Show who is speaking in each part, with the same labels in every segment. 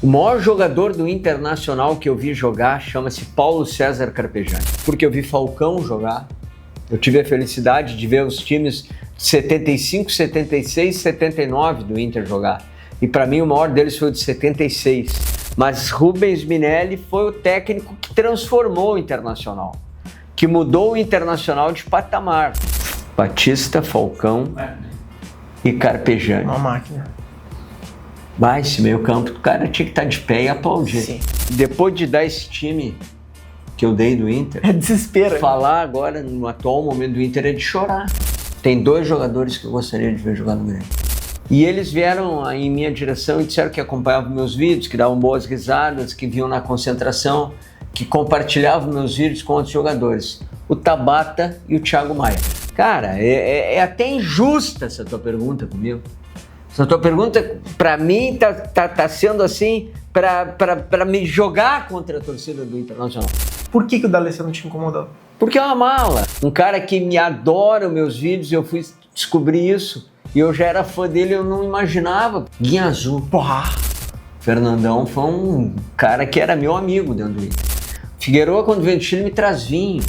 Speaker 1: O maior jogador do Internacional que eu vi jogar chama-se Paulo César Carpegiani, porque eu vi Falcão jogar, eu tive a felicidade de ver os times de 75, 76, 79 do Inter jogar, e para mim o maior deles foi o de 76, mas Rubens Minelli foi o técnico que transformou o Internacional, que mudou o Internacional de patamar. Batista, Falcão e Carpegiani.
Speaker 2: Uma máquina.
Speaker 1: Esse meio campo, o cara tinha que estar de pé e aplaudir.
Speaker 2: Sim.
Speaker 1: Depois de dar esse time que eu dei do Inter,
Speaker 2: É desespero.
Speaker 1: falar agora, no atual momento do Inter, é de chorar. Tem 2 jogadores que eu gostaria de ver jogar no Grêmio. E eles vieram em minha direção e disseram que acompanhavam meus vídeos, que davam boas risadas, que vinham na concentração, que compartilhavam meus vídeos com outros jogadores. O Tabata e o Thiago Maia. Cara, é até injusta essa tua pergunta comigo. Essa tua pergunta, pra mim, tá sendo assim, pra me jogar contra a torcida do Internacional.
Speaker 2: Por que o D'Alessandro te incomodou?
Speaker 1: Porque é uma mala. Um cara que me adora os meus vídeos, eu fui descobrir isso. E eu já era fã dele, eu não imaginava. Guinha Azul.
Speaker 2: Porra!
Speaker 1: Fernandão foi um cara que era meu amigo dentro do Inter. Figueroa, quando vem do Chile, me traz vinho.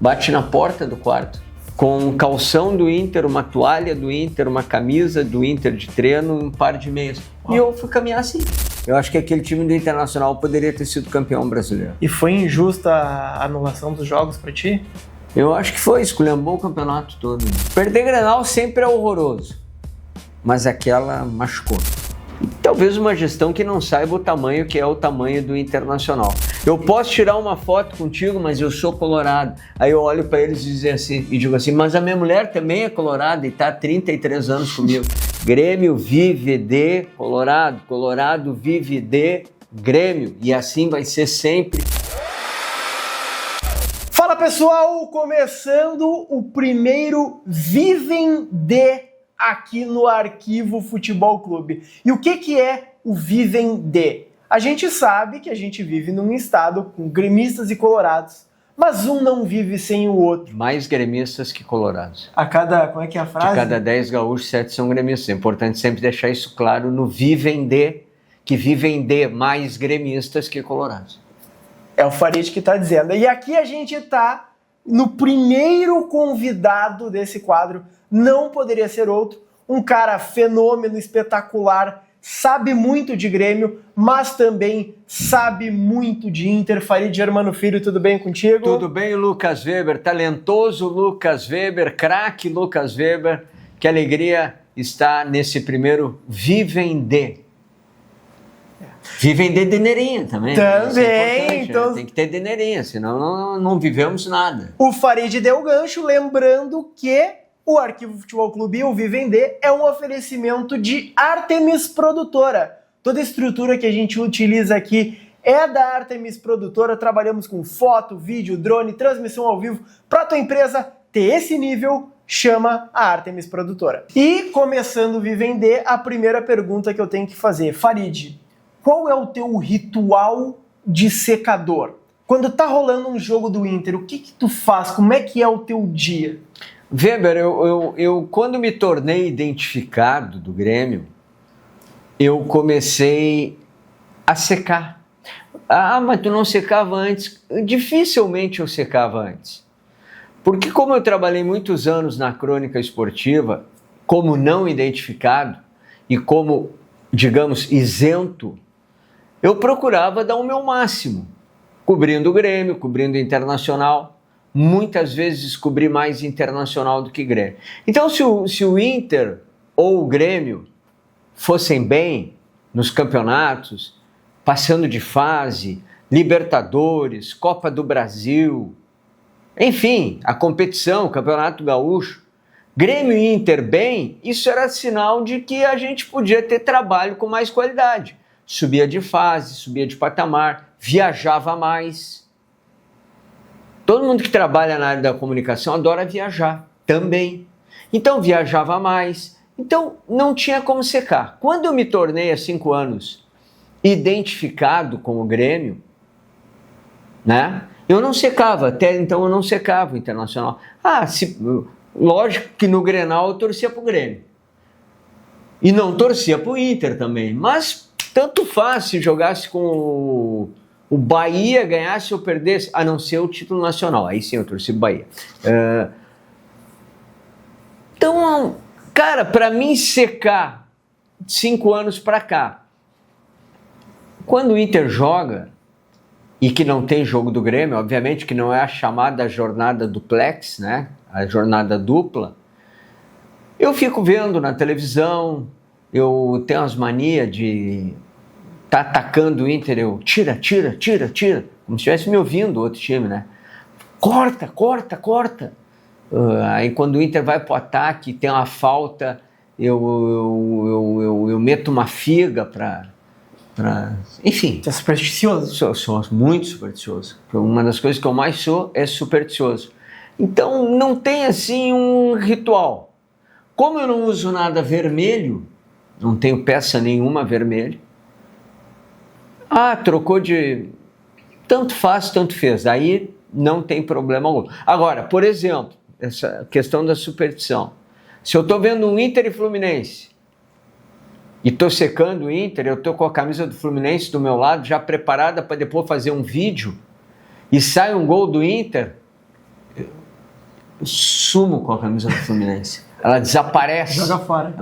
Speaker 1: Bate na porta do quarto. Com um calção do Inter, uma toalha do Inter, uma camisa do Inter de treino, um par de meias. E eu fui caminhar assim. Eu acho que aquele time do Internacional poderia ter sido campeão brasileiro.
Speaker 2: E foi injusta a anulação dos jogos pra ti?
Speaker 1: Eu acho que foi, esculhambou o campeonato todo. Perder Grenal sempre é horroroso, mas aquela machucou. Talvez uma gestão que não saiba o tamanho que é o tamanho do Internacional. Eu posso tirar uma foto contigo, mas eu sou colorado. Aí eu olho para eles e digo assim, mas a minha mulher também é colorada e está há 33 anos comigo. Grêmio vive de Colorado, Colorado vive de Grêmio. E assim vai ser sempre.
Speaker 2: Fala pessoal, começando o primeiro Vivem de aqui no Arquivo Futebol Clube. E o que é o Vivem de? A gente sabe que a gente vive num estado com gremistas e colorados, mas um não vive sem o outro.
Speaker 1: Mais gremistas que colorados.
Speaker 2: Como é que é a frase?
Speaker 1: De cada 10 gaúchos, 7 são gremistas. É importante sempre deixar isso claro no Vivem de, que vivem de mais gremistas que colorados.
Speaker 2: É o Farid que está dizendo. E aqui a gente está no primeiro convidado desse quadro, não poderia ser outro, um cara fenômeno, espetacular, sabe muito de Grêmio, mas também sabe muito de Inter. Farid Germano Filho, tudo bem contigo?
Speaker 1: Tudo bem, Lucas Weber, talentoso Lucas Weber, craque Lucas Weber, que alegria estar nesse primeiro Vivem de. Vivem de dinheirinha também.
Speaker 2: Também,
Speaker 1: é
Speaker 2: então...
Speaker 1: né? Tem que ter dinheirinha, senão não vivemos nada.
Speaker 2: O Farid deu gancho, lembrando que o Arquivo Futebol Clube e o Vivem de é um oferecimento de Artemis Produtora. Toda a estrutura que a gente utiliza aqui é da Artemis Produtora. Trabalhamos com foto, vídeo, drone, transmissão ao vivo. Para tua empresa ter esse nível, chama a Artemis Produtora. E começando o Vivem de, a primeira pergunta que eu tenho que fazer. Farid, qual é o teu ritual de secador? Quando tá rolando um jogo do Inter, o que tu faz? Como é que é o teu dia?
Speaker 1: Weber, eu quando me tornei identificado do Grêmio, eu comecei a secar. Ah, mas tu não secava antes? Dificilmente eu secava antes. Porque como eu trabalhei muitos anos na crônica esportiva, como não identificado e como, digamos, isento, eu procurava dar o meu máximo, cobrindo o Grêmio, cobrindo o Internacional. Muitas vezes cobri mais Internacional do que Grêmio. Então, se o Inter ou o Grêmio fossem bem nos campeonatos, passando de fase, Libertadores, Copa do Brasil, enfim, a competição, o Campeonato Gaúcho, Grêmio e Inter bem, isso era sinal de que a gente podia ter trabalho com mais qualidade. Subia de fase, subia de patamar, viajava mais. Todo mundo que trabalha na área da comunicação adora viajar também. Então viajava mais. Então não tinha como secar. Quando eu me tornei há 5 anos identificado com o Grêmio, né? Eu não secava, até então eu não secava o Internacional. Lógico que no Grenal eu torcia pro Grêmio. E não torcia pro Inter também, mas tanto faz se jogasse com o Bahia, ganhasse ou perdesse, a não ser o título nacional. Aí sim eu torci o Bahia. Então, cara, para mim secar 5 anos para cá, quando o Inter joga, e que não tem jogo do Grêmio, obviamente que não é a chamada jornada duplex, né? A jornada dupla, eu fico vendo na televisão, eu tenho as manias de estar atacando o Inter, eu tira, como se estivesse me ouvindo o outro time, né? Corta. Aí quando o Inter vai pro ataque, tem uma falta, eu meto uma figa para enfim.
Speaker 2: Você é supersticioso?
Speaker 1: Sou muito supersticioso. Uma das coisas que eu mais sou é supersticioso. Então não tem assim um ritual. Como eu não uso nada vermelho, não tenho peça nenhuma vermelha. Trocou de... Tanto faz, tanto fez. Aí não tem problema algum. Agora, por exemplo, essa questão da superstição. Se eu estou vendo um Inter e Fluminense e estou secando o Inter, eu estou com a camisa do Fluminense do meu lado, já preparada para depois fazer um vídeo, e sai um gol do Inter, eu sumo com a camisa do Fluminense. Ela desaparece.
Speaker 2: Joga fora.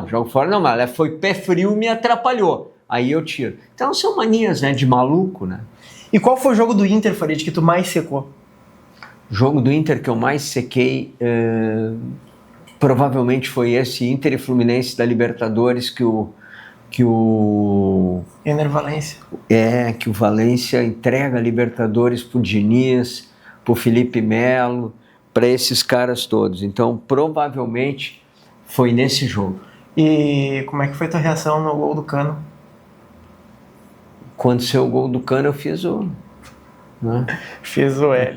Speaker 1: Joga fora não, mas ela foi pé frio e me atrapalhou. Aí eu tiro. Então são manias, né, de maluco, né?
Speaker 2: E qual foi o jogo do Inter, Farid, que tu mais secou?
Speaker 1: O jogo do Inter que eu mais sequei, provavelmente foi esse Inter e Fluminense da Libertadores que o
Speaker 2: Ener Valencia.
Speaker 1: Que o Valencia entrega a Libertadores pro Diniz, pro Felipe Melo, para esses caras todos. Então, provavelmente foi nesse jogo.
Speaker 2: E como é que foi a tua reação no gol do Cano?
Speaker 1: Quando saiu o gol do Cano, eu fiz o... Né?
Speaker 2: Fiz o L.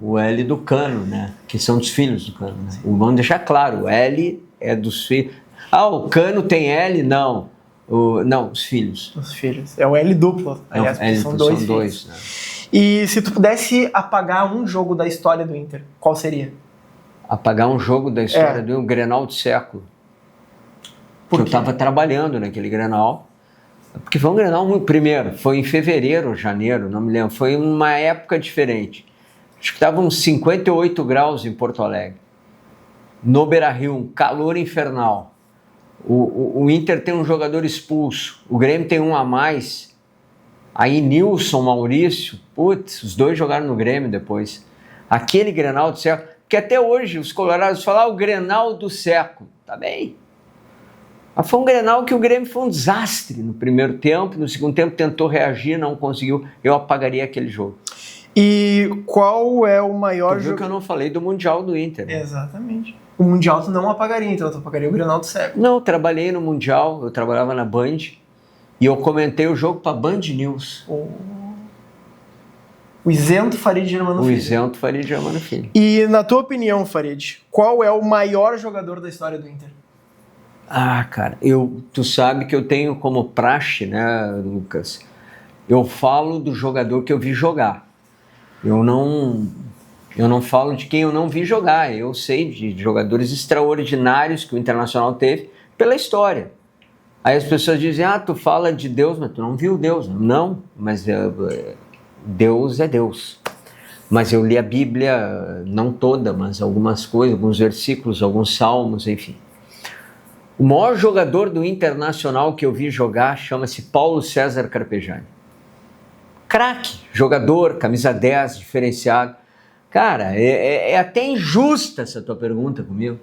Speaker 1: O L do Cano, né? Que são dos filhos do Cano. Né? Vamos deixar claro, o L é dos filhos. O Cano tem L? Não. Não, os filhos.
Speaker 2: Os filhos. É o L duplo. Aliás, são dois.
Speaker 1: Né?
Speaker 2: E se tu pudesse apagar um jogo da história do Inter, qual seria?
Speaker 1: Apagar um jogo da história do Grenal do século. Porque eu estava trabalhando naquele Grenal. Porque foi um Grenal muito... Primeiro, foi em fevereiro ou janeiro, não me lembro. Foi uma época diferente. Acho que estava uns 58 graus em Porto Alegre. No Beira-Rio, um calor infernal. O Inter tem um jogador expulso. O Grêmio tem um a mais. Aí Nilson, Maurício, os dois jogaram no Grêmio depois. Aquele Grenal do século, que até hoje os colorados falam o Grenal do século. Tá bem. Mas foi um Grenal que o Grêmio foi um desastre no primeiro tempo, no segundo tempo tentou reagir, não conseguiu. Eu apagaria aquele jogo.
Speaker 2: E qual é o maior jogo?
Speaker 1: Que eu não falei do Mundial do Inter. Né?
Speaker 2: Exatamente. O Mundial tu não apagaria, então tu apagaria o Grenal do século.
Speaker 1: Não, eu trabalhei no Mundial, eu trabalhava na Band e eu comentei o jogo para Band News.
Speaker 2: O isento Farid Germano Filho.
Speaker 1: O isento Farid Germano Filho.
Speaker 2: E na tua opinião, Farid, qual é o maior jogador da história do Inter?
Speaker 1: Cara, tu sabe que eu tenho como praxe, né, Lucas? Eu falo do jogador que eu vi jogar. Eu não falo de quem eu não vi jogar. Eu sei de jogadores extraordinários que o Internacional teve pela história. Aí as pessoas dizem, tu fala de Deus, mas tu não viu Deus. Não, mas Deus é Deus. Mas eu li a Bíblia, não toda, mas algumas coisas, alguns versículos, alguns salmos, enfim. O maior jogador do Internacional que eu vi jogar chama-se Paulo César Carpegiani. Craque, jogador, camisa 10, diferenciado. Cara, é até injusta essa tua pergunta comigo.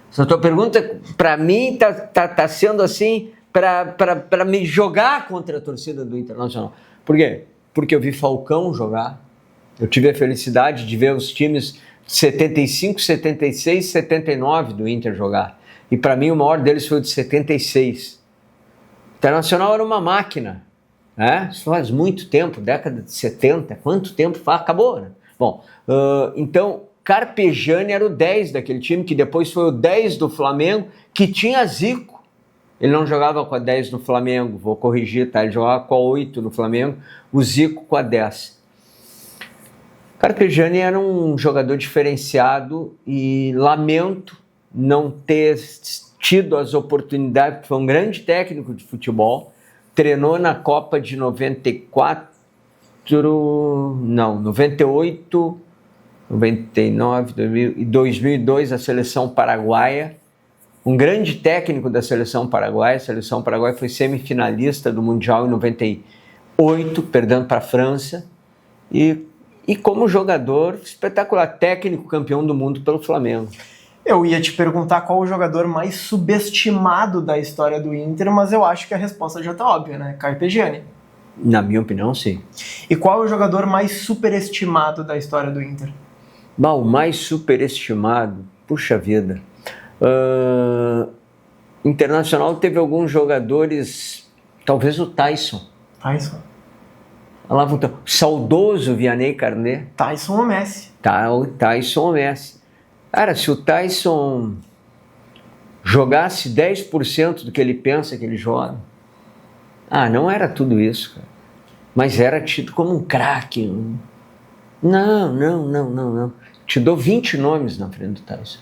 Speaker 1: Essa tua pergunta, para mim, tá sendo assim, para me jogar contra a torcida do Internacional. Por quê? Porque eu vi Falcão jogar. Eu tive a felicidade de ver os times 75, 76, 79 do Inter jogar. E para mim o maior deles foi o de 76. O Internacional era uma máquina, né? Isso faz muito tempo, década de 70, quanto tempo faz? Acabou, né? Bom, então Carpegiani era o 10 daquele time, que depois foi o 10 do Flamengo, que tinha Zico. Ele não jogava com a 10 no Flamengo, vou corrigir, tá? Ele jogava com a 8 no Flamengo, o Zico com a 10. Carpegiani era um jogador diferenciado e lamento não ter tido as oportunidades, porque foi um grande técnico de futebol, treinou na Copa de 94, não, 98, 99, 2000 e 2002 a seleção paraguaia. Um grande técnico da seleção paraguaia. A seleção paraguaia foi semifinalista do Mundial em 98, perdendo para a França. E como jogador, espetacular, técnico, campeão do mundo pelo Flamengo.
Speaker 2: Eu ia te perguntar qual o jogador mais subestimado da história do Inter, mas eu acho que a resposta já tá óbvia, né? Caio Pegiani.
Speaker 1: Na minha opinião, sim.
Speaker 2: E qual é o jogador mais superestimado da história do Inter?
Speaker 1: O mais superestimado, puxa vida. Internacional teve alguns jogadores, talvez o Tyson.
Speaker 2: Tyson.
Speaker 1: Lá, o saudoso Vianney Carnet.
Speaker 2: Tyson ou Messi.
Speaker 1: O Tyson ou Messi. Cara, se o Tyson jogasse 10% do que ele pensa que ele joga, não era tudo isso, cara. Mas era tido como um craque. Não. Te dou 20 nomes na frente do Tyson.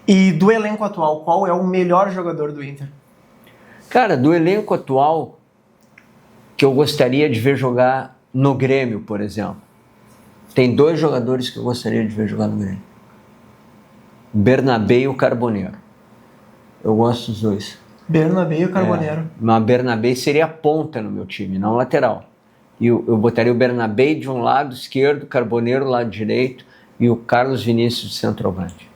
Speaker 2: E do elenco atual, qual é o melhor jogador do Inter?
Speaker 1: Cara, do elenco atual, que eu gostaria de ver jogar no Grêmio, por exemplo. Tem 2 jogadores que eu gostaria de ver jogar no Grêmio. Bernabé e o Carboneiro. Eu gosto dos 2.
Speaker 2: Bernabé e o Carboneiro.
Speaker 1: Mas Bernabé seria a ponta no meu time, não lateral. E eu botaria o Bernabé de um lado esquerdo, o Carboneiro lado direito e o Carlos Vinícius de centroavante.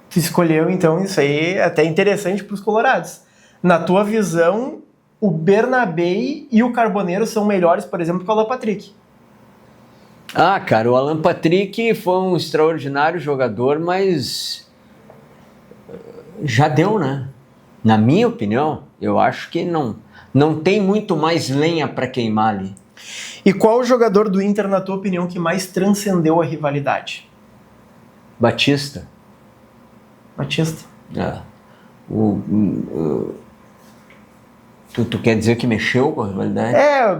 Speaker 2: Tu escolheu, então, isso aí é até interessante para os colorados. Na tua visão, o Bernabé e o Carboneiro são melhores, por exemplo, que o Alan Patrick.
Speaker 1: Cara, o Alan Patrick foi um extraordinário jogador, mas já deu, né? Na minha opinião, eu acho que não tem muito mais lenha para queimar ali.
Speaker 2: E qual o jogador do Inter, na tua opinião, que mais transcendeu a rivalidade?
Speaker 1: Batista. Tu quer dizer que mexeu com a rivalidade?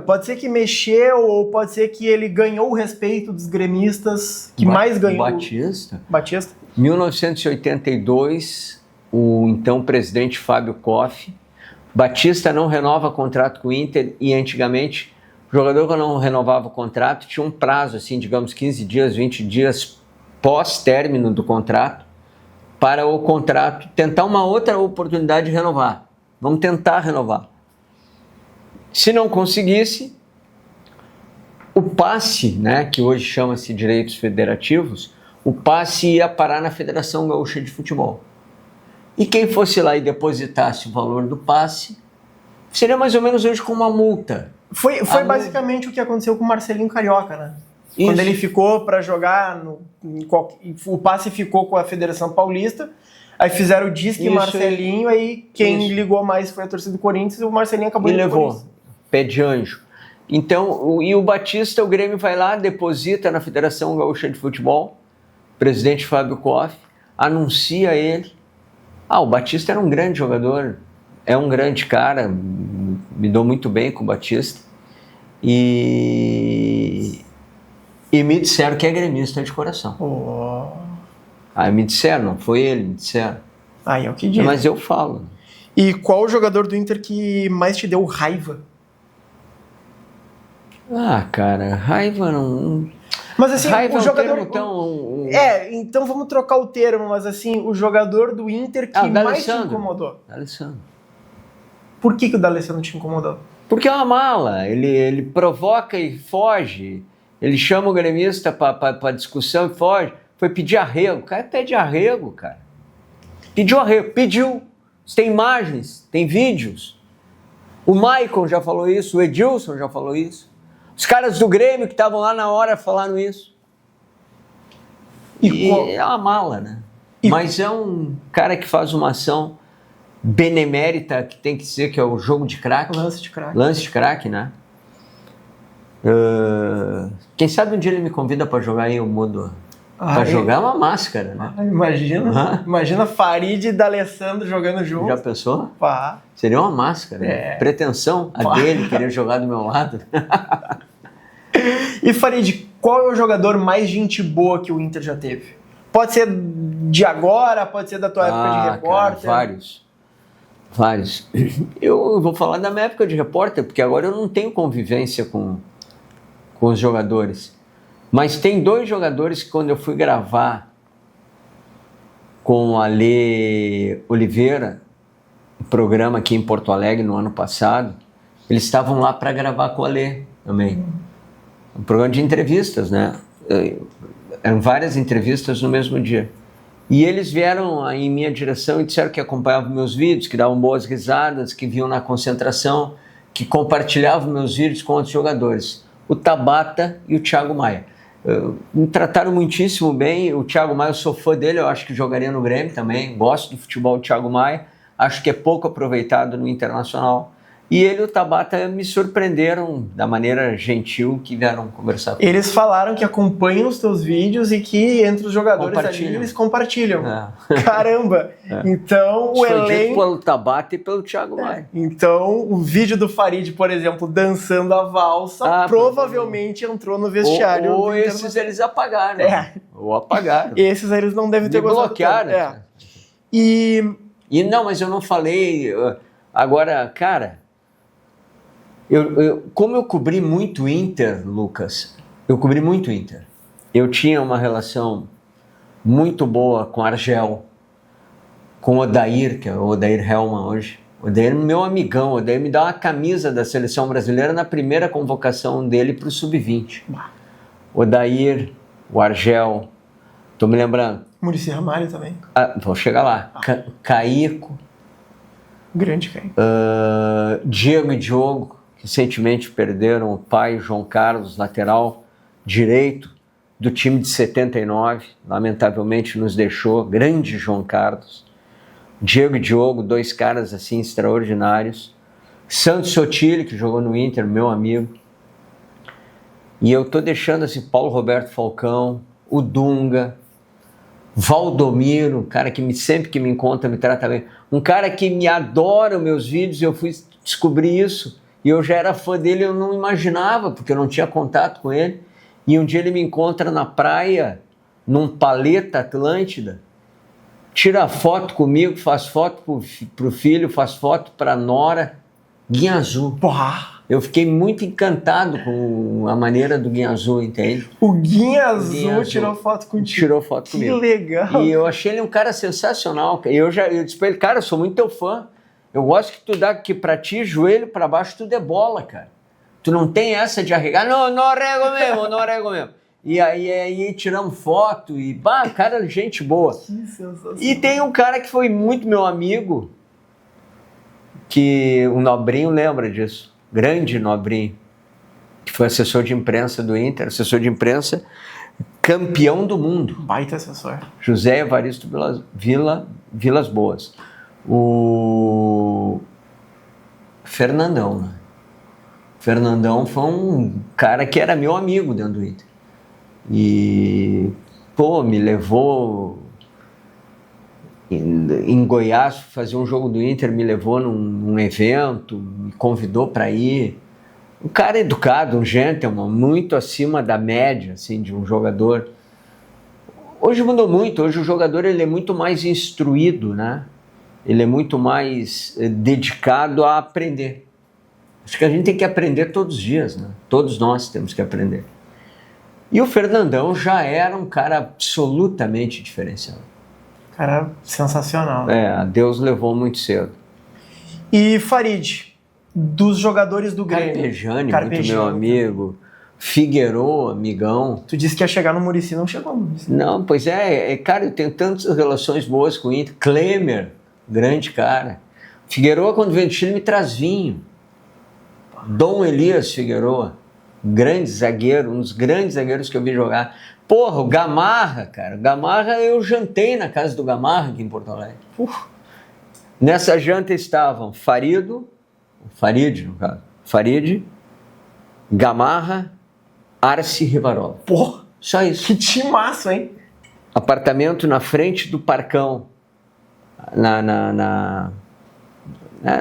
Speaker 2: Pode ser que mexeu, ou pode ser que ele ganhou o respeito dos gremistas, que mais ganhou.
Speaker 1: Batista. 1982, o então presidente Fábio Koff. Batista não renova contrato com o Inter e antigamente o jogador que não renovava o contrato tinha um prazo, assim, digamos 15 dias, 20 dias pós-término do contrato para o contrato tentar uma outra oportunidade de renovar. Vamos tentar renovar. Se não conseguisse, o passe, né, que hoje chama-se direitos federativos, o passe ia parar na Federação Gaúcha de Futebol. E quem fosse lá e depositasse o valor do passe, seria mais ou menos hoje com uma multa.
Speaker 2: Foi basicamente o que aconteceu com o Marcelinho Carioca, né? Isso. Quando ele ficou para jogar, o passe ficou com a Federação Paulista, aí fizeram o disque Marcelinho, aí quem ligou mais foi a torcida do Corinthians e o Marcelinho acabou indo pro Corinthians.
Speaker 1: Pé de anjo. Então, e o Batista, o Grêmio vai lá, deposita na Federação Gaúcha de Futebol, presidente Fábio Koff, anuncia ele. O Batista era um grande jogador, é um grande cara, me dou muito bem com o Batista. E me disseram que é gremista de coração. Aí me disseram, não foi ele, me disseram.
Speaker 2: É o que diz.
Speaker 1: Mas eu falo.
Speaker 2: E qual o jogador do Inter que mais te deu raiva?
Speaker 1: Cara, raiva não...
Speaker 2: Mas assim,
Speaker 1: raiva
Speaker 2: o jogador...
Speaker 1: então...
Speaker 2: então vamos trocar o termo, mas assim, o jogador do Inter que mais te incomodou.
Speaker 1: D'Alessandro.
Speaker 2: Por que o D'Alessandro te incomodou?
Speaker 1: Porque é uma mala, ele provoca e foge, ele chama o gremista para discussão e foge, foi pedir arrego, o cara pede arrego, cara. Pediu arrego, pediu, tem imagens, tem vídeos. O Maicon já falou isso, o Edilson já falou isso. Os caras do Grêmio que estavam lá na hora falaram isso. É uma mala, né? Mas é um cara que faz uma ação benemérita, que tem que ser, que é o jogo de craque.
Speaker 2: Lance de craque.
Speaker 1: Lance de craque, né? Quem sabe um dia ele me convida para jogar aí, eu mudo. Para jogar uma máscara, né?
Speaker 2: Imagina Farid e D'Alessandro jogando junto.
Speaker 1: Já pensou?
Speaker 2: Pá.
Speaker 1: Seria uma máscara. Pretensão dele querer jogar do meu lado.
Speaker 2: E Farid, qual é o jogador mais gente boa que o Inter já teve? Pode ser de agora, pode ser da tua época de repórter.
Speaker 1: Cara, Vários. Eu vou falar da minha época de repórter, porque agora eu não tenho convivência com os jogadores. Mas tem 2 jogadores que quando eu fui gravar com o Ale Oliveira, um programa aqui em Porto Alegre no ano passado, eles estavam lá para gravar com o Ale também. Um programa de entrevistas, né? Eram várias entrevistas no mesmo dia. E eles vieram em minha direção e disseram que acompanhavam meus vídeos, que davam boas risadas, que viam na concentração, que compartilhavam meus vídeos com outros jogadores. O Tabata e o Thiago Maia. Me trataram muitíssimo bem. O Thiago Maia, eu sou fã dele, eu acho que jogaria no Grêmio também. Gosto do futebol do Thiago Maia. Acho que é pouco aproveitado no Internacional. E ele e o Tabata me surpreenderam da maneira gentil que vieram conversar comigo.
Speaker 2: Eles falaram que acompanham os teus vídeos e que entre os jogadores ali eles compartilham. Caramba! Então o elenco... Foi dito
Speaker 1: pelo Tabata e pelo Thiago Maia.
Speaker 2: Então o vídeo do Farid, por exemplo, dançando a valsa, provavelmente entrou no vestiário.
Speaker 1: Ou esses eles apagaram. Ou apagaram.
Speaker 2: Esses eles não devem ter gostado.
Speaker 1: Bloquearam. E não, mas eu não falei... Agora, cara... Como eu cobri muito Inter, Lucas, eu cobri muito Inter. Eu tinha uma relação muito boa com Argel, com Odair, que é o Odair Hellmann hoje. Odair é meu amigão, Odair me dá uma camisa da seleção brasileira na primeira convocação dele para o Sub-20. Odair, o Argel, tô me lembrando.
Speaker 2: Muricy Ramalho também.
Speaker 1: Vou chegar lá. Caico.
Speaker 2: Grande Caico.
Speaker 1: Diego e Diogo. Recentemente perderam o pai, João Carlos, lateral direito do time de 79, lamentavelmente nos deixou, grande João Carlos. Diego e Diogo, 2 caras assim extraordinários. Santos Sotile, que jogou no Inter, meu amigo. E eu tô deixando assim, Paulo Roberto Falcão, o Dunga, Valdomiro, um cara que sempre que me encontra me trata bem. Um cara que me adora os meus vídeos, eu fui descobrir isso. E eu já era fã dele, eu não imaginava, porque eu não tinha contato com ele. E um dia ele me encontra na praia, num Paleta Atlântida, tira foto comigo, faz foto pro filho, faz foto pra nora, Guinha Azul.
Speaker 2: Porra.
Speaker 1: Eu fiquei muito encantado com a maneira do Guinha Azul, entende?
Speaker 2: O Guinha Azul tirou foto contigo.
Speaker 1: Tirou foto comigo.
Speaker 2: Que legal.
Speaker 1: E eu achei ele um cara sensacional. Eu disse pra ele, cara, eu sou muito teu fã. Eu gosto que tu dá que pra ti, joelho pra baixo, tudo é bola, cara. Tu não tem essa de arregar, não arrego mesmo. E aí tiramos foto e, cara, gente boa.
Speaker 2: Que sensacional.
Speaker 1: E tem um cara que foi muito meu amigo, que o Nobrinho lembra disso, grande Nobrinho, que foi assessor de imprensa do Inter, assessor de imprensa, campeão do mundo.
Speaker 2: Baita assessor.
Speaker 1: José Evaristo Vilas Boas. O Fernandão, né? Fernandão foi um cara que era meu amigo dentro do Inter. E, me levou em Goiás fazer um jogo do Inter, me levou num evento, me convidou para ir. Um cara educado, um gentleman, muito acima da média, assim, de um jogador. Hoje mudou muito, hoje o jogador ele é muito mais instruído, né? Ele é muito mais dedicado a aprender. Acho que a gente tem que aprender todos os dias, né? Todos nós temos que aprender. E o Fernandão já era um cara absolutamente diferenciado.
Speaker 2: Cara, sensacional.
Speaker 1: Deus levou muito cedo.
Speaker 2: E Farid, dos jogadores do Grêmio?
Speaker 1: Carpegiani, muito meu amigo. Figueiredo, amigão.
Speaker 2: Tu disse que ia chegar no Muricy, não chegou no Muricy.
Speaker 1: Não, pois cara, eu tenho tantas relações boas com o Inter. Klemer, grande cara. Figueiredo, quando vem do Chile, me traz vinho. Dom Elias Figueiredo, grande zagueiro, um dos grandes zagueiros que eu vi jogar. Porra, o Gamarra, cara. Gamarra, eu jantei na casa do Gamarra aqui em Porto Alegre. Nessa janta estavam Farid, no caso. Farid, Gamarra, Arce e Rivarola.
Speaker 2: Porra,
Speaker 1: só isso.
Speaker 2: Que timaço, hein?
Speaker 1: Apartamento na frente do Parcão.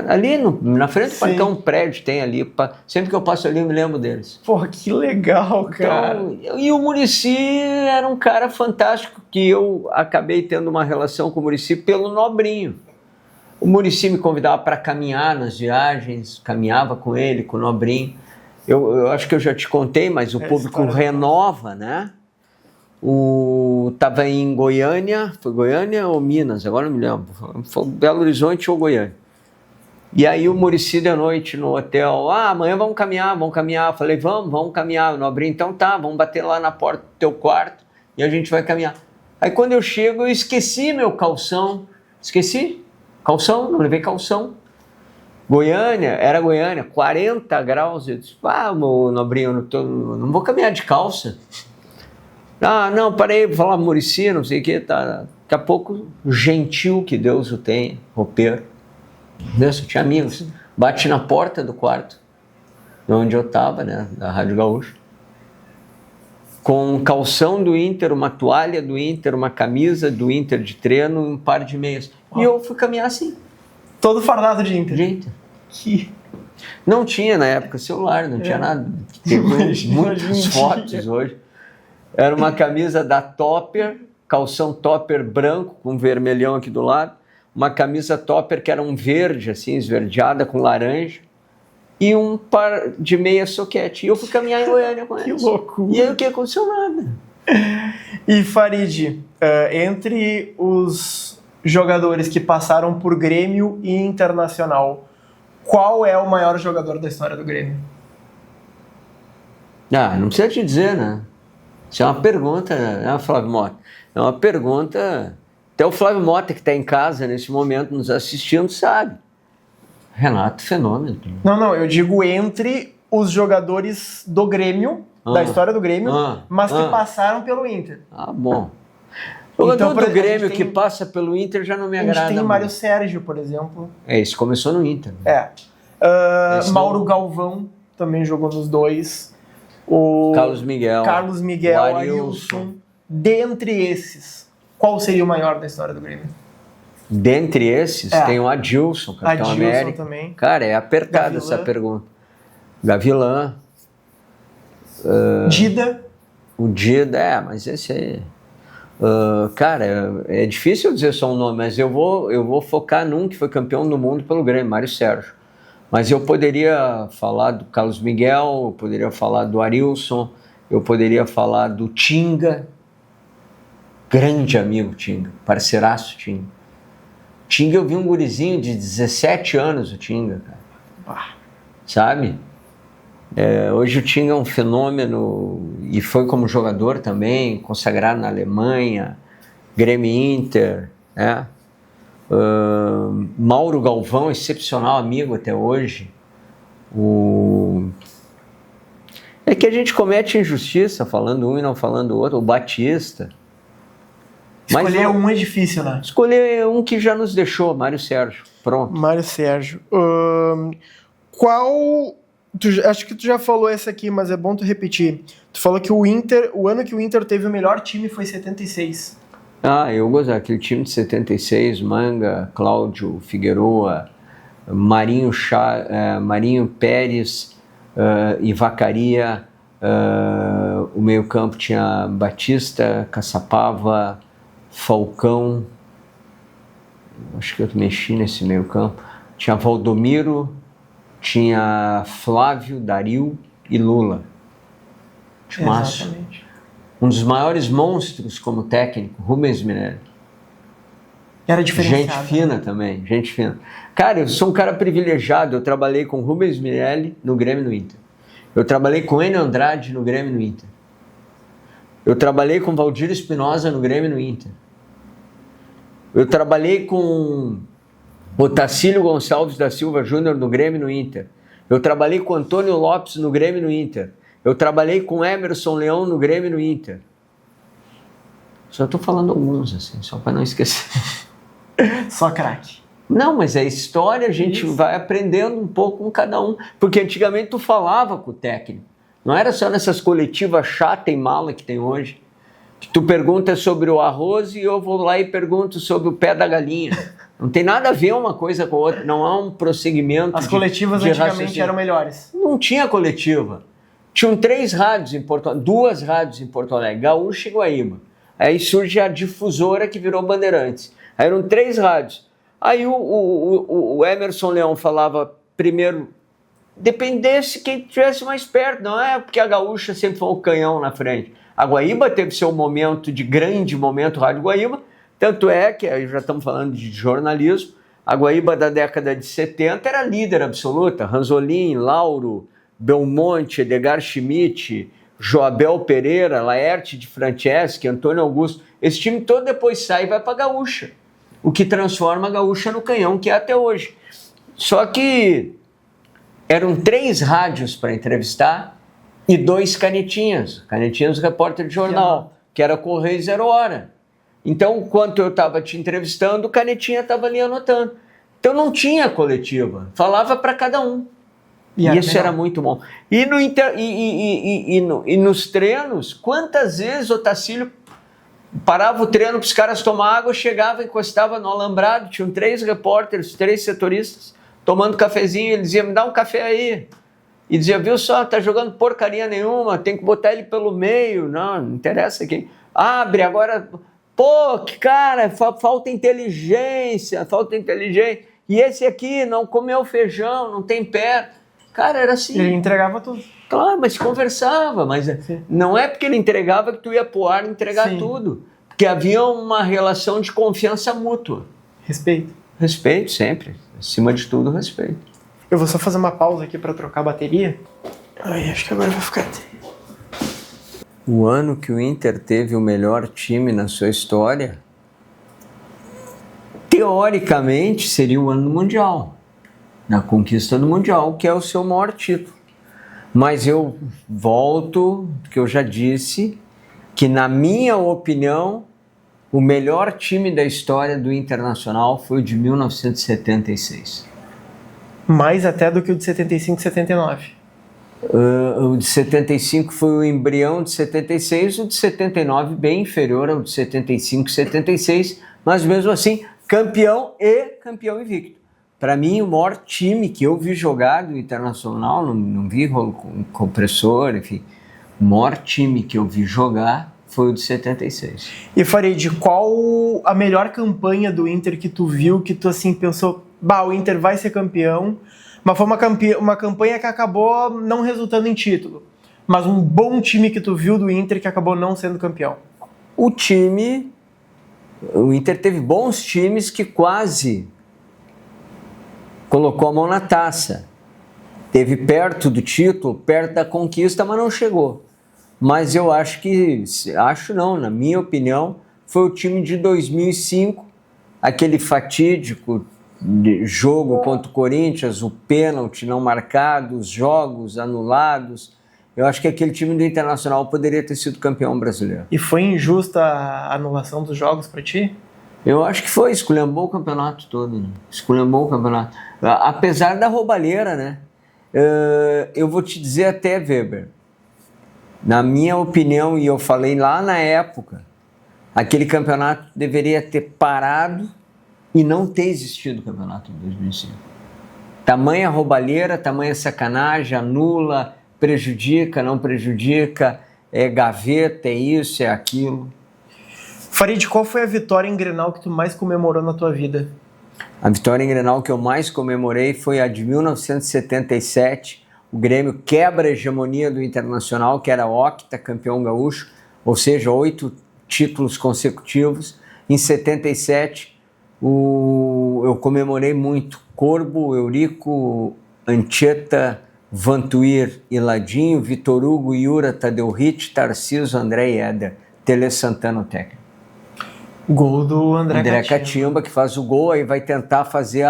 Speaker 1: Ali na frente do Parcão, um prédio tem ali. Sempre que eu passo ali, eu me lembro deles.
Speaker 2: Porra, que legal, cara.
Speaker 1: Então, e o Muricy era um cara fantástico, que eu acabei tendo uma relação com o Muricy pelo Nobrinho. O Muricy me convidava para caminhar nas viagens, caminhava com ele, com o Nobrinho. Eu acho que eu já te contei, mas o público renova, né? Estava em Goiânia, foi Goiânia ou Minas? Agora não me lembro. Foi Belo Horizonte ou Goiânia. E aí o Muricy de noite no hotel, amanhã vamos caminhar. Eu falei, vamos caminhar. O Nobrinho, então tá, vamos bater lá na porta do teu quarto e a gente vai caminhar. Aí quando eu chego, eu esqueci meu calção. Calção, não levei calção. Goiânia, 40 graus. Eu disse, meu Nobrinho, não vou caminhar de calça. Não, parei para falar Muricy, não sei o que. Tá. Daqui a pouco, gentil que Deus o tenha, roupeiro. Deus, eu tinha amigos. Bate na porta do quarto, onde eu estava, né, da Rádio Gaúcho, com um calção do Inter, uma toalha do Inter, uma camisa do Inter de treino, um par de meias. E eu fui caminhar assim.
Speaker 2: Todo fardado de Inter.
Speaker 1: Não tinha na época celular, não tinha nada. Tem muitas fotos hoje. Era uma camisa da Topper, calção Topper branco com vermelhão aqui do lado, uma camisa Topper que era um verde, assim, esverdeada com laranja, e um par de meia soquete. E eu fui caminhar em Goiânia com eles.
Speaker 2: Que loucura!
Speaker 1: E aí o que aconteceu? Nada.
Speaker 2: E Farid, entre os jogadores que passaram por Grêmio e Internacional, qual é o maior jogador da história do Grêmio?
Speaker 1: Não precisa te dizer, né? Isso é uma pergunta, né, Flávio Mota? É uma pergunta... Até o Flávio Mota, que está em casa nesse momento nos assistindo, sabe. Renato, fenômeno.
Speaker 2: Não, eu digo entre os jogadores do Grêmio, da história do Grêmio, mas que passaram pelo Inter.
Speaker 1: Bom. O jogador do Grêmio que passa pelo Inter já não me agrada.
Speaker 2: A gente tem Mário Sérgio, por exemplo.
Speaker 1: Isso começou no Inter.
Speaker 2: Mauro Galvão também jogou nos dois.
Speaker 1: O Carlos Miguel,
Speaker 2: o Arilson. Dentre esses, qual seria o maior da história do Grêmio?
Speaker 1: Dentre esses, tem o Adilson, Capitão América.
Speaker 2: Também.
Speaker 1: Cara, é apertada essa pergunta. Gavilã.
Speaker 2: Dida.
Speaker 1: O Dida, mas esse aí... cara, é difícil dizer só um nome, mas eu vou focar num que foi campeão do mundo pelo Grêmio, Mário Sérgio. Mas eu poderia falar do Carlos Miguel, eu poderia falar do Arilson, eu poderia falar do Tinga, grande amigo Tinga, parceiraço Tinga. Tinga, eu vi um gurizinho de 17 anos, o Tinga, cara. Sabe? Hoje o Tinga é um fenômeno e foi como jogador também, consagrado na Alemanha, Grêmio Inter, né? Mauro Galvão, excepcional amigo até hoje. É que a gente comete injustiça falando um e não falando o outro. O Batista.
Speaker 2: Escolher um é difícil, né?
Speaker 1: Escolher um que já nos deixou, Mário Sérgio. Pronto.
Speaker 2: Mário Sérgio. Acho que tu já falou essa aqui, mas é bom tu repetir. Tu falou que o ano que o Inter teve o melhor time foi 76.
Speaker 1: Eu gostava daquele time de 76, Manga, Cláudio Figueroa, Marinho Pérez, Ivacaria, o meio-campo tinha Batista, Caçapava, Falcão, acho que eu mexi nesse meio-campo, tinha Valdomiro, tinha Flávio, Dario e Lula.
Speaker 2: Exatamente.
Speaker 1: Um dos maiores monstros como técnico, Rubens Minelli.
Speaker 2: Era diferenciado.
Speaker 1: Gente fina também, gente fina. Cara, eu sou um cara privilegiado, eu trabalhei com Rubens Minelli no Grêmio e no Inter. Eu trabalhei com Enio Andrade no Grêmio e no Inter. Eu trabalhei com Valdir Espinosa no Grêmio e no Inter. Eu trabalhei com o Tacílio Gonçalves da Silva Júnior no Grêmio e no Inter. Eu trabalhei com Antônio Lopes no Grêmio e no Inter. Eu trabalhei com Emerson Leão no Grêmio e no Inter. Só estou falando alguns, assim, só para não esquecer.
Speaker 2: Só craque.
Speaker 1: Não, mas é história, a gente vai aprendendo um pouco com cada um. Porque antigamente tu falava com o técnico. Não era só nessas coletivas chata e mala que tem hoje. Que tu pergunta sobre o arroz e eu vou lá e pergunto sobre o pé da galinha. Não tem nada a ver uma coisa com a outra. Não há um prosseguimento.
Speaker 2: As coletivas antigamente eram melhores.
Speaker 1: Não tinha coletiva. Tinham 2 rádios em Porto Alegre, Gaúcha e Guaíba. Aí surge a difusora que virou Bandeirantes. Aí eram 3 rádios. Aí o Emerson Leão falava, primeiro, dependesse quem estivesse mais perto, não é porque a Gaúcha sempre foi o canhão na frente. A Guaíba teve seu momento de grande momento, Rádio Guaíba, tanto é que, aí já estamos falando de jornalismo, a Guaíba da década de 70 era líder absoluta, Ranzolin, Lauro, Belmonte, Edgar Schmidt, Joabel Pereira, Laerte de Franceschi, Antônio Augusto, esse time todo depois sai e vai para a Gaúcha, o que transforma a Gaúcha no canhão que é até hoje. Só que eram 3 rádios para entrevistar e 2 canetinhas do repórter de jornal, que era Correio 0 Hora. Então, enquanto eu estava te entrevistando, o canetinha estava ali anotando. Então não tinha coletiva, falava para cada um. E isso era muito bom. E nos treinos, quantas vezes o Tacílio parava o treino para os caras tomar água, chegava, encostava no alambrado, tinham 3 repórteres, 3 setoristas, tomando cafezinho, ele dizia, me dá um café aí. E dizia, viu só, tá jogando porcaria nenhuma, tem que botar ele pelo meio. Não interessa quem. Abre, agora... Pô, que cara, falta inteligência. E esse aqui não comeu feijão, não tem pé. Cara, era assim.
Speaker 2: Ele entregava tudo.
Speaker 1: Claro, mas conversava. Mas não é porque ele entregava que tu ia pro ar entregar tudo. Porque havia uma relação de confiança mútua.
Speaker 2: Respeito.
Speaker 1: Respeito, sempre. Acima de tudo, respeito.
Speaker 2: Eu vou só fazer uma pausa aqui para trocar a bateria. Ai, acho que agora vai ficar...
Speaker 1: O ano que o Inter teve o melhor time na sua história, teoricamente, seria o ano do Mundial. Na conquista do Mundial, que é o seu maior título. Mas eu volto, que eu já disse, que na minha opinião, o melhor time da história do Internacional foi o de 1976.
Speaker 2: Mais até do que o de 75 e 79.
Speaker 1: O de 75 foi o embrião de 76, o de 79 bem inferior ao de 75 e 76, mas mesmo assim campeão invicto. Para mim, o maior time que eu vi jogar do Internacional, não vi com compressor, enfim, o maior time que eu vi jogar foi o de 76.
Speaker 2: E Farid, qual a melhor campanha do Inter que tu viu, que tu assim pensou, o Inter vai ser campeão, mas foi uma campanha que acabou não resultando em título, mas um bom time que tu viu do Inter que acabou não sendo campeão?
Speaker 1: O Inter teve bons times que quase colocou a mão na taça. Teve perto do título, perto da conquista, mas não chegou. Mas eu acho na minha opinião, foi o time de 2005, aquele fatídico jogo contra o Corinthians, o pênalti não marcado, os jogos anulados. Eu acho que aquele time do Internacional poderia ter sido campeão brasileiro.
Speaker 2: E foi injusta a anulação dos jogos para ti?
Speaker 1: Eu acho que foi, esculhambou o campeonato todo, né? Esculhambou o campeonato. Apesar da roubalheira, né? Eu vou te dizer até, Weber, na minha opinião, e eu falei lá na época, aquele campeonato deveria ter parado e não ter existido o campeonato de 2005. Tamanha roubalheira, tamanha sacanagem, anula, prejudica, não prejudica, é gaveta, é isso, é aquilo.
Speaker 2: Farid, qual foi a vitória em Grenal que tu mais comemorou na tua vida?
Speaker 1: A vitória em Grenal que eu mais comemorei foi a de 1977. O Grêmio quebra a hegemonia do Internacional, que era octa campeão gaúcho, ou seja, 8 títulos consecutivos. Em 77, eu comemorei muito. Corbo, Eurico, Anchieta, Vantuir e Ladinho, Vitor Hugo, Yura, Tadeu Ritt, Tarcísio, André e Éder. Tele Santana o técnico.
Speaker 2: Gol do André
Speaker 1: Catimba, que faz o gol, aí vai tentar fazer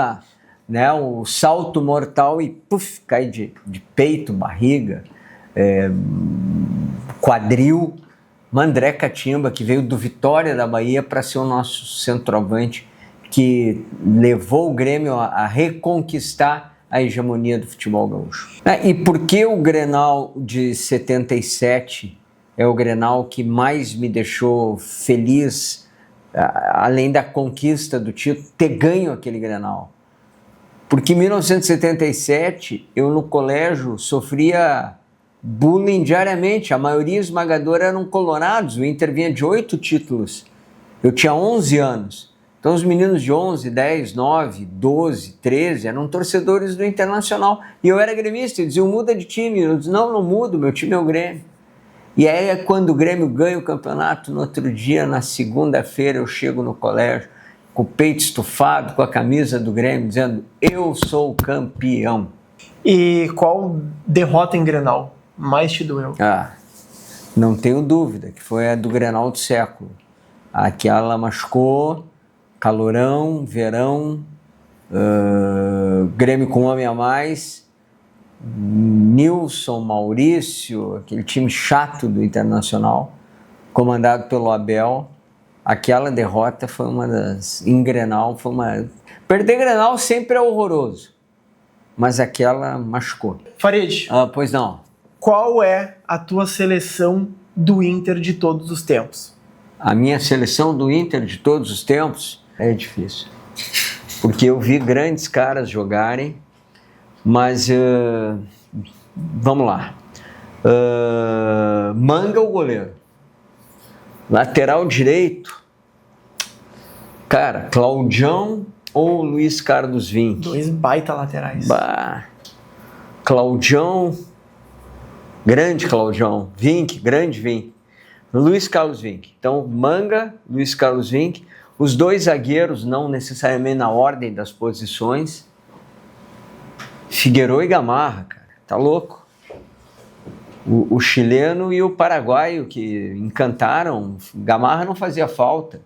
Speaker 1: o salto mortal e puf, cai de peito, barriga, quadril. André Catimba, que veio do Vitória da Bahia para ser o nosso centroavante, que levou o Grêmio a reconquistar a hegemonia do futebol gaúcho. E por que o Grenal de 77 é o Grenal que mais me deixou feliz, além da conquista do título, ter ganho aquele Grenal? Porque em 1977, eu no colégio sofria bullying diariamente, a maioria esmagadora eram colorados, o Inter vinha de 8 títulos, eu tinha 11 anos, Então os meninos de 11, 10, 9, 12, 13 eram torcedores do Internacional. E eu era gremista, eles diziam, muda de time. Eu disse, não mudo, meu time é o Grêmio. E aí quando o Grêmio ganha o campeonato, no outro dia, na segunda-feira, eu chego no colégio com o peito estufado, com a camisa do Grêmio, dizendo, eu sou campeão.
Speaker 2: E qual derrota em Grenal mais te doeu?
Speaker 1: Não tenho dúvida, que foi a do Grenal do século. Aquela machucou, calorão, verão, Grêmio com um homem a mais, Nilson, Maurício, aquele time chato do Internacional, comandado pelo Abel. Aquela derrota foi uma das... Em Grenal, foi uma... Perder Grenal sempre é horroroso, mas aquela machucou.
Speaker 2: Farid,
Speaker 1: pois não.
Speaker 2: Qual é a tua seleção do Inter de todos os tempos?
Speaker 1: A minha seleção do Inter de todos os tempos é difícil, porque eu vi grandes caras jogarem, mas vamos lá. Manga o goleiro. Lateral direito, cara, Claudião ou Luiz Carlos Vinck?
Speaker 2: 2 baita laterais.
Speaker 1: Claudião, grande Claudião, Vinck, grande Vinck. Luiz Carlos Vinck. Então, Manga, Luiz Carlos Vinck. Os 2 zagueiros, não necessariamente na ordem das posições. Figueiredo e Gamarra, cara. Tá louco? O chileno e o paraguaio que encantaram. Gamarra não fazia falta.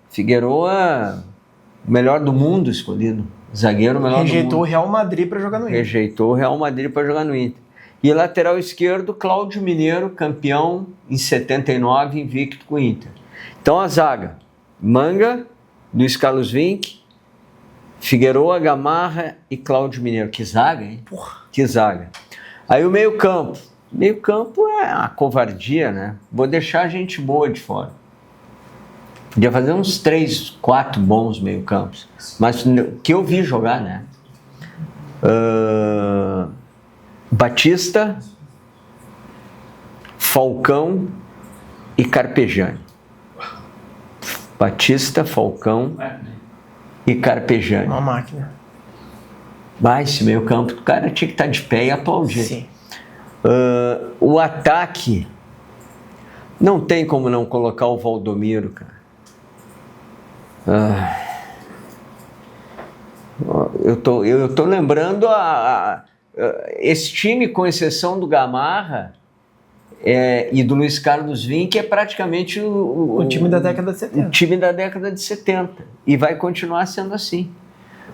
Speaker 1: Figueiredo é o melhor do mundo escolhido. Zagueiro melhor do mundo.
Speaker 2: Rejeitou o Real Madrid para jogar no Inter.
Speaker 1: Rejeitou o Real Madrid para jogar no Inter. E lateral esquerdo, Cláudio Mineiro, campeão em 79, invicto com o Inter. Então a zaga, Manga, Luiz Carlos Vinck, Figueiredo, Gamarra e Cláudio Mineiro. Que zaga, hein?
Speaker 2: Porra.
Speaker 1: Que zaga. Aí o meio-campo. Meio-campo é a covardia, né? Vou deixar gente boa de fora. Podia fazer uns 3, 4 bons meio-campos. Mas que eu vi jogar, né? Batista, Falcão e Carpegiani. Batista, Falcão e Carpegiani.
Speaker 2: Uma máquina.
Speaker 1: Esse meio campo, o cara tinha que estar de pé e aplaudir.
Speaker 2: Sim.
Speaker 1: O ataque, não tem como não colocar o Valdomiro, cara. Eu tô lembrando esse time, com exceção do Gamarra e do Luiz Carlos Vinck, é praticamente
Speaker 2: o time da década de 70.
Speaker 1: O time da década de 70. E vai continuar sendo assim.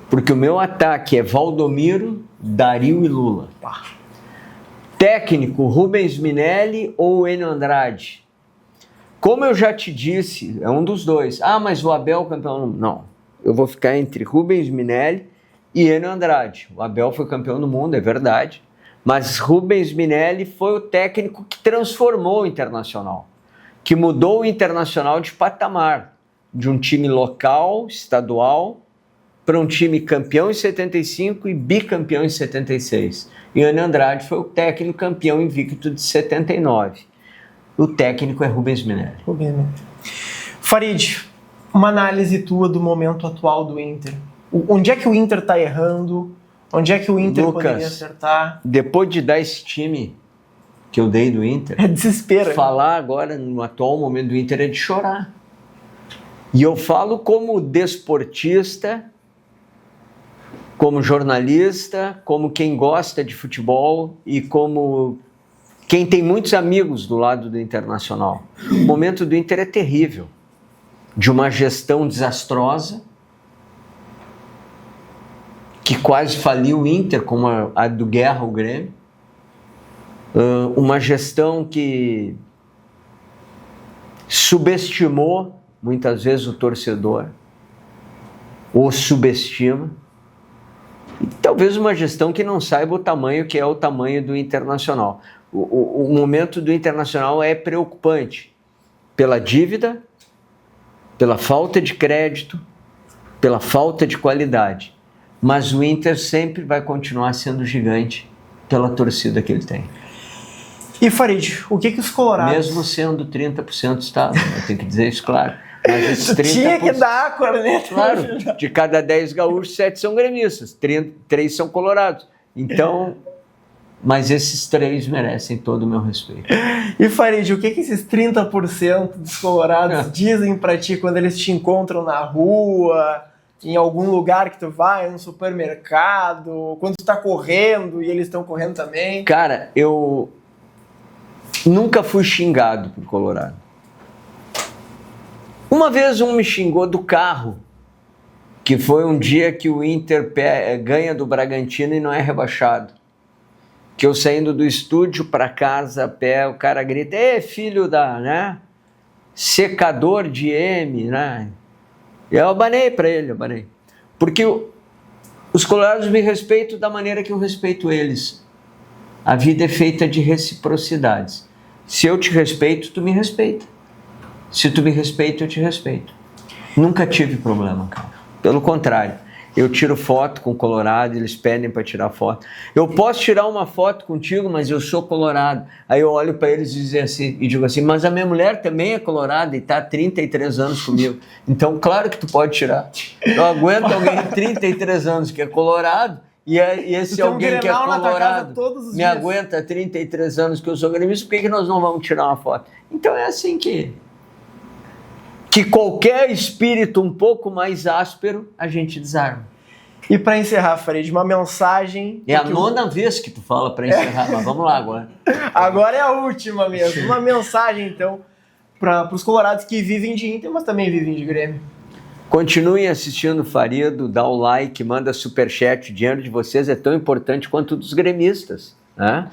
Speaker 1: Porque o meu ataque é Valdomiro, Dario e Lula. Técnico, Rubens Minelli ou Enio Andrade? Como eu já te disse, é um dos dois. Mas o Abel campeão... Não, eu vou ficar entre Rubens Minelli e Enio Andrade. O Abel foi campeão do mundo, é verdade. Mas Rubens Minelli foi o técnico que transformou o Internacional. Que mudou o Internacional de patamar. De um time local, estadual, para um time campeão em 75 e bicampeão em 76. E Enio Andrade foi o técnico campeão invicto de 79. O técnico é Rubens Minelli.
Speaker 2: Farid, uma análise tua do momento atual do Inter. Onde é que o Inter está errando? Onde é que o Inter poderia acertar?
Speaker 1: Depois de dar esse time que eu dei do Inter,
Speaker 2: é desespero.
Speaker 1: Falar agora no atual momento do Inter é de chorar. E eu falo como desportista, como jornalista, como quem gosta de futebol e como quem tem muitos amigos do lado do Internacional. O momento do Inter é terrível. De uma gestão desastrosa, que quase faliu o Inter, como a do Guerra ao Grêmio. Uma gestão que subestimou muitas vezes o torcedor, ou subestima. E talvez uma gestão que não saiba o tamanho que é o tamanho do Internacional. O momento do Internacional é preocupante pela dívida, pela falta de crédito, pela falta de qualidade. Mas o Inter sempre vai continuar sendo gigante pela torcida que ele tem.
Speaker 2: E Farid, o que os colorados...
Speaker 1: Mesmo sendo 30% Estado, eu tenho que dizer isso claro. Mas esses 30%...
Speaker 2: Tinha que dar a corneta.
Speaker 1: Claro, de cada 10 gaúchos, 7 são gremistas, 3 são colorados. Então, mas esses 3 merecem todo o meu respeito.
Speaker 2: E Farid, o que esses 30% dos colorados dizem pra ti quando eles te encontram na rua, em algum lugar que tu vai, no supermercado, quando tu tá correndo e eles estão correndo também?
Speaker 1: Cara, eu nunca fui xingado por colorado. Uma vez um me xingou do carro, que foi um dia que o Inter ganha do Bragantino e não é rebaixado. Que eu saindo do estúdio para casa a pé, o cara grita, filho da, né, secador de M, né? E eu abanei para ele, porque os colorados me respeitam da maneira que eu respeito eles. A vida é feita de reciprocidades. Se eu te respeito, tu me respeita. Se tu me respeita, eu te respeito. Nunca tive problema, cara. Pelo contrário, eu tiro foto com colorado, eles pedem para tirar foto. Eu posso tirar uma foto contigo, mas eu sou colorado. Aí eu olho para eles e digo assim, mas a minha mulher também é colorada e está há 33 anos comigo. Então, claro que tu pode tirar. Eu aguento alguém de 33 anos que é colorado e esse alguém que é colorado me aguenta 33 anos que eu sou gremista, por que nós não vamos tirar uma foto? Então é assim que qualquer espírito um pouco mais áspero, a gente desarma.
Speaker 2: E para encerrar, Farid, uma mensagem...
Speaker 1: É a nona vez que tu fala para encerrar, mas vamos lá agora.
Speaker 2: Agora é a última mesmo. Uma mensagem, então, para os colorados que vivem de Inter, mas também vivem de Grêmio.
Speaker 1: Continuem assistindo o Farido, dá o like, manda superchat. O dinheiro de vocês é tão importante quanto o dos gremistas, né?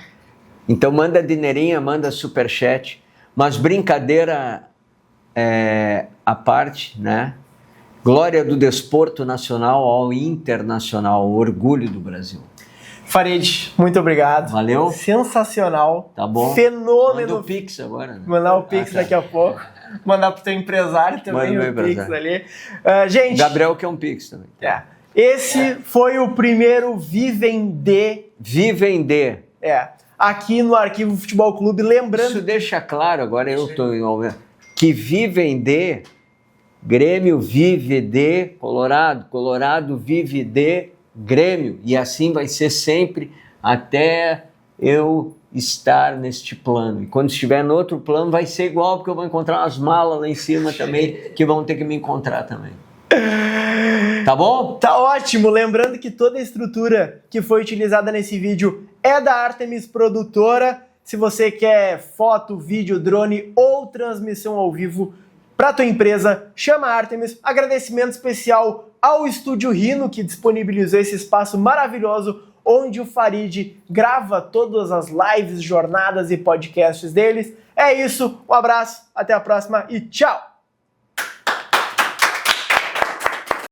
Speaker 1: Então manda dinheirinha, manda superchat. Mas brincadeira... a parte, né? Glória do desporto nacional ao internacional, orgulho do Brasil.
Speaker 2: Farid, muito obrigado.
Speaker 1: Valeu.
Speaker 2: Sensacional.
Speaker 1: Tá bom.
Speaker 2: Fenômeno.
Speaker 1: Manda o Pix agora. Né?
Speaker 2: Mandar o Pix daqui a pouco. Mandar pro teu empresário também o Pix ali. Gente...
Speaker 1: Gabriel que é um Pix também.
Speaker 2: Esse foi o primeiro Vivender. Aqui no Arquivo Futebol Clube. Lembrando...
Speaker 1: Isso deixa claro, agora eu estou envolvendo. Que vivem de, Grêmio vive de Colorado, Colorado vive de Grêmio. E assim vai ser sempre até eu estar neste plano. E quando estiver no outro plano vai ser igual, porque eu vou encontrar umas malas lá em cima também, que vão ter que me encontrar também. Tá bom?
Speaker 2: Tá ótimo. Lembrando que toda a estrutura que foi utilizada nesse vídeo é da Artemis Produtora. Se você quer foto, vídeo, drone ou transmissão ao vivo para tua empresa, chama a Artemis. Agradecimento especial ao Estúdio Rino, que disponibilizou esse espaço maravilhoso onde o Farid grava todas as lives, jornadas e podcasts deles. É isso, um abraço, até a próxima e tchau!